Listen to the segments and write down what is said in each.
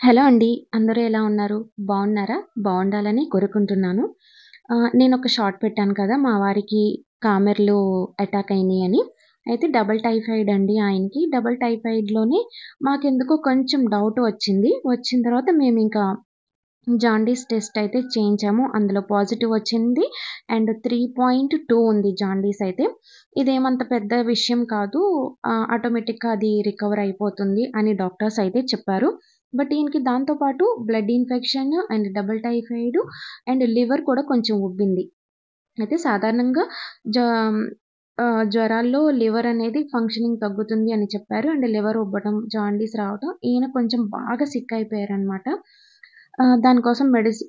Hello అండి. అందరూ ఎలా ఉన్నారు? బావున్నారా? బావుండాలని కోరుకుంటున్నాను. నేనొక షార్ట్ పెట్టాను కదా! మా వారికి కామెర్లు అటాక్ అయినియని. అయితే డబుల్ టైఫాయిడ్ అండి ఆయనకి. డబుల్ టైఫాయిడ్‌లోనే మాకెందుకో కొంచెం డౌట్ వచ్చింది. వచ్చిన తర్వాత మేమింకా జాండీస్ టెస్ట్ అయితే చేయించాము. అందులో పాజిటివ్ వచ్చింది. అండ్ 3.2 ఉంది జాండీస్ అయితే. ఇదేమంత పెద్ద విషయం కాదు. ఆటోమేటిక్‌గా అది రికవర్ అయిపోతుంది అని డాక్టర్స్ అయితే చెప్పారు. బట్ ఈయనకి దాంతో పాటు blood infection and double typhoid and liver కూడా కొంచెం ఉబ్బింది. అయితే సాధారణంగా జా జ్వరాల్లో లివర్ అనేది ఫంక్షనింగ్ తగ్గుతుంది అని చెప్పారు. అండ్ లివర్ ఉబ్బటం, జాండీస్ రావటం ఈయన కొంచెం బాగా సిక్ అయిపోయారనమాట. దానికోసం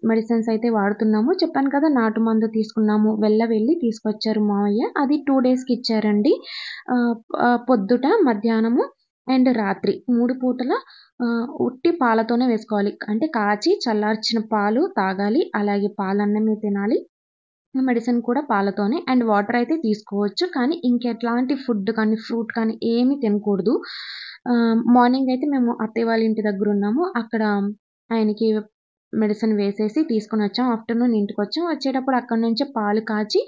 మెడిసిన్స్ అయితే వాడుతున్నాము. చెప్పాను కదా! నాటు మందు తీసుకున్నాము. వెళ్ళి తీసుకొచ్చారు మావయ్య. అది 2 డేస్‌కి ఇచ్చారండి. ఆహ్, పొద్దుట, మధ్యాహ్నము అండ్ రాత్రి 3 పూటల ఉట్టి పాలతోనే వేసుకోవాలి. అంటే కాచి చల్లార్చిన పాలు తాగాలి. అలాగే పాలన్నమే తినాలి. మెడిసిన్ కూడా పాలతోనే అండ్ వాటర్ అయితే తీసుకోవచ్చు. కానీ ఇంకెట్లాంటి ఫుడ్ కానీ, ఫ్రూట్ కానీ ఏమి తినకూడదు. మార్నింగ్ అయితే మేము అత్తయ్య వాళ్ళ ఇంటి దగ్గరున్నాము. అక్కడ ఆయనకి మెడిసిన్ వేసేసి తీసుకొనొచ్చాం. ఆఫ్టర్‌నూన్ ఇంటికొచ్చాం. వచ్చేటప్పుడు అక్కడి నుంచే పాలు కాచి,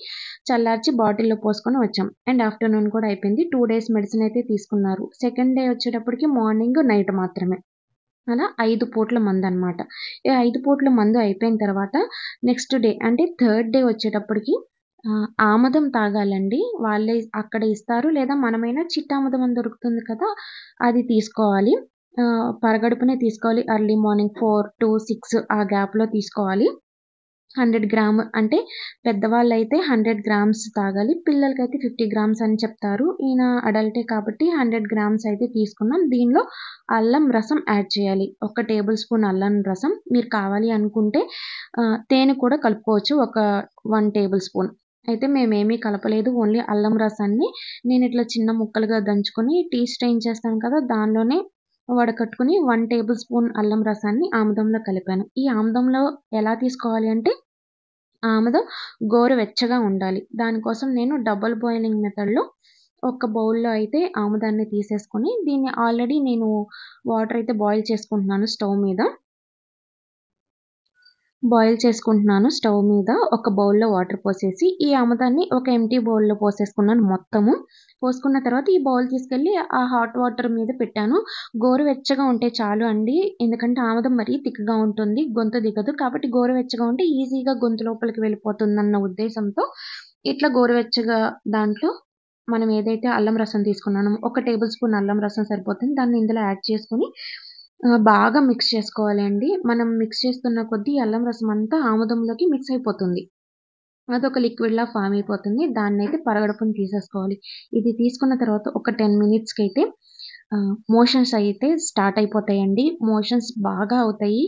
చల్లార్చి బాటిల్‌లో పోసుకొని వచ్చాం. అండ్ ఆఫ్టర్‌నూన్ కూడా అయిపోయింది. 2 డేస్ మెడిసిన్ అయితే తీసుకున్నారు. సెకండ్ డే వచ్చేటప్పటికి మార్నింగ్, నైట్ మాత్రమే. అలా 5 పూట్ల మందనమాట. ఈ 5 పూట్ల మందు అయిపోయిన తర్వాత నెక్స్ట్ డే అంటే థర్డ్ డే వచ్చేటప్పటికి ఆమదం తాగాలండి. వాళ్ళే అక్కడ ఇస్తారు. లేదా మనమైనా చిట్టామదం అని దొరుకుతుంది కదా! అది తీసుకోవాలి. పరగడుపునే తీసుకోవాలి. ఎర్లీ మార్నింగ్ 4-6 ఆ గ్యాప్‌లో తీసుకోవాలి. 100 గ్రామ్ అంటే పెద్దవాళ్ళైతే 100 గ్రామ్స్ తాగాలి. పిల్లలకైతే 50 గ్రామ్స్ అని చెప్తారు. ఈయన అడల్టే కాబట్టి 100 గ్రామ్స్ అయితే తీసుకున్నాం. దీనిలో అల్లం రసం యాడ్ చేయాలి. ఒక టేబుల్ స్పూన్ అల్లం రసం. మీరు కావాలి అనుకుంటే తేనె కూడా కలుపుకోవచ్చు. ఒక 1 టేబుల్ స్పూన్. అయితే మేమేమీ కలపలేదు. ఓన్లీ అల్లం రసాన్ని నేనిట్లా చిన్న ముక్కలుగా దంచుకొని టీ స్ట్రెయిన్ చేస్తాను కదా! దానిలోనే వడకట్టుకొని 1 టేబుల్ స్పూన్ అల్లం రసాన్ని ఆముదంలో కలిపాను. ఈ ఆముదంలో ఎలా తీసుకోవాలి అంటే ఆముదం గోరువెచ్చగా ఉండాలి. దానికోసం నేను డబుల్ బాయిలింగ్ మెథడ్‌లో ఒక బౌల్‌లో అయితే ఆముదాన్ని తీసేసుకొని, దీన్ని ఆల్రెడీ నేను వాటర్ అయితే బాయిల్ చేసుకుంటున్నాను స్టవ్ మీద. బాయిల్ చేసుకుంటున్నాను స్టవ్ మీద. ఒక బౌల్‌లో వాటర్ పోసేసి, ఈ ఆముదాన్ని ఒక ఎంప్టీ బౌల్‌లో పోసేసుకున్నాను మొత్తము. పోసుకున్న తర్వాత ఈ బౌల్ తీసుకెళ్ళి ఆ హాట్ వాటర్ మీద పెట్టాను. గోరువెచ్చగా ఉంటే చాలు అండి. ఎందుకంటే ఆముదం మరీ థిక్‌గా ఉంటుంది. గొంతు దిగదు. కాబట్టి గోరువెచ్చగా ఉంటే ఈజీగా గొంతు లోపలికి వెళ్ళిపోతుందన్న ఉద్దేశంతో ఇట్లా గోరువెచ్చగా దాంట్లో మనం ఏదైతే అల్లం రసం తీసుకున్నామో, ఒక టేబుల్ స్పూన్ అల్లం రసం సరిపోతుంది. దాన్ని ఇందులో యాడ్ చేసుకొని బాగా మిక్స్ చేసుకోవాలండి. మనం మిక్స్ చేస్తున్న కొద్దీ అల్లం రసం అంతా ఆముదంలోకి మిక్స్ అయిపోతుంది. అదొక లిక్విడ్‌లా ఫార్మ్ అయిపోతుంది. దాన్నైతే పరగడుపున తీసేసుకోవాలి. ఇది తీసుకున్న తర్వాత ఒక 10 మినిట్స్‌కైతే మోషన్స్ అయితే స్టార్ట్ అయిపోతాయండి. మోషన్స్ బాగా అవుతాయి.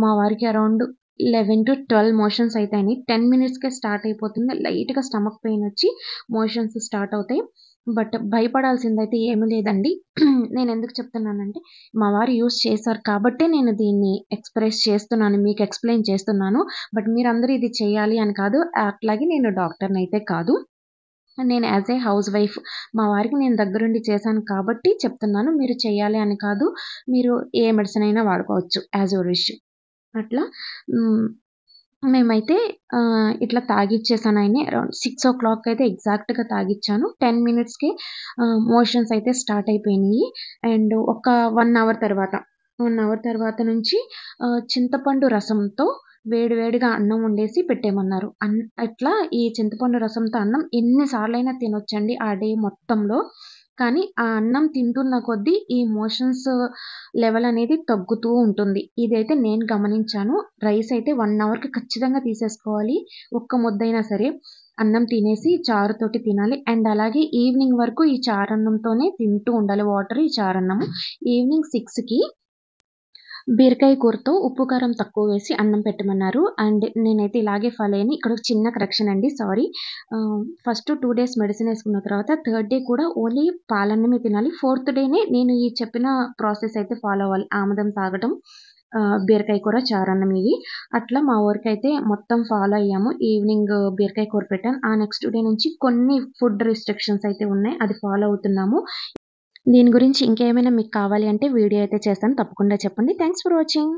మా వారికి అరౌండ్ 11-12 మోషన్స్ అయితాయని 10 మినిట్స్‌కే స్టార్ట్ అయిపోతుంది. లైట్‌గా స్టమక్ పెయిన్ వచ్చి మోషన్స్ స్టార్ట్ అవుతాయి. బట్ భయపడాల్సిందైతే ఏమీ లేదండి. నేనెందుకు చెప్తున్నానంటే మా వారు యూజ్ చేశారు కాబట్టే నేను దీన్ని ఎక్స్‌ప్రెస్ చేస్తున్నాను. మీకు ఎక్స్‌ప్లెయిన్ చేస్తున్నాను. బట్ మీరందరూ ఇది చేయాలి అని కాదు. అట్లాగే నేను డాక్టర్‌నైతే కాదు. నేను యాస్ ఎ హౌస్ వైఫ్ మా వారికి నేను దగ్గరుండి చేశాను కాబట్టి చెప్తున్నాను. మీరు చేయాలి అని కాదు. మీరు ఏ మెడిసిన్ అయినా వాడుకోవచ్చు యాస్ యువర్ విష్. అట్లా హ్మ్. మేమైతే ఇట్లా తాగిచ్చేసాను ఆయన్ని. అరౌండ్ 6:00 అయితే ఎగ్జాక్ట్‌గా తాగిచ్చాను. 10 మినిట్స్‌కే మోషన్స్ అయితే స్టార్ట్ అయిపోయినియి. అండ్ ఒక 1 అవర్ తర్వాత, 1 అవర్ తర్వాత నుంచి చింతపండు రసంతో వేడి వేడిగా అన్నం వండేసి పెట్టేయమన్నారు. అట్లా ఈ చింతపండు రసంతో అన్నం ఎన్ని సార్లైనా తినొచ్చండి ఆ డే మొత్తంలో. కానీ ఆ అన్నం తింటున్న కొద్దీ ఈ మోషన్స్ లెవెల్ అనేది తగ్గుతూ ఉంటుంది. ఇదైతే నేను గమనించాను. రైస్ అయితే 1 అవర్‌కి ఖచ్చితంగా తీసేసుకోవాలి. ఒక్క ముద్దైనా సరే. అన్నం తినేసి చారుతోటి తినాలి. అండ్ అలాగే ఈవినింగ్ వరకు ఈ చారన్నంతోనే తింటూ ఉండాలి. వాటర్, ఈ చారన్నము. ఈవినింగ్ 6కి బీరకాయ కూరతో ఉప్పు, కారం తక్కువ వేసి అన్నం పెట్టమన్నారు. అండ్ నేనైతే ఇలాగే ఫాలో అయ్యాను. ఇక్కడ ఒక చిన్న కరెక్షన్ అండి. సారీ. ఫస్ట్ 2 డేస్ మెడిసిన్ ఏసుకున్న తర్వాత థర్డ్ డే కూడా ఓన్లీ పాలన్నమే తినాలి. ఫోర్త్ డేనే నేను ఈ చెప్పిన ప్రాసెస్ అయితే ఫాలో అవ్వాలి. ఆముదం తాగటం, బీరకాయ కూర, చారన్నం ఇవి. అట్లా మా ఊరికైతే మొత్తం ఫాలో అయ్యాము. ఈవినింగ్ బీరకాయ కూర పెట్టాను. ఆ నెక్స్ట్ డే నుంచి కొన్ని ఫుడ్ రిస్ట్రిక్షన్స్ అయితే ఉన్నాయి. అది ఫాలో అవుతున్నాము. దీని గురించి ఇంకేమైనా మీకు కావాలి అంటే వీడియో అయితే చేస్తాను. తప్పకుండా చెప్పండి. Thanks for watching.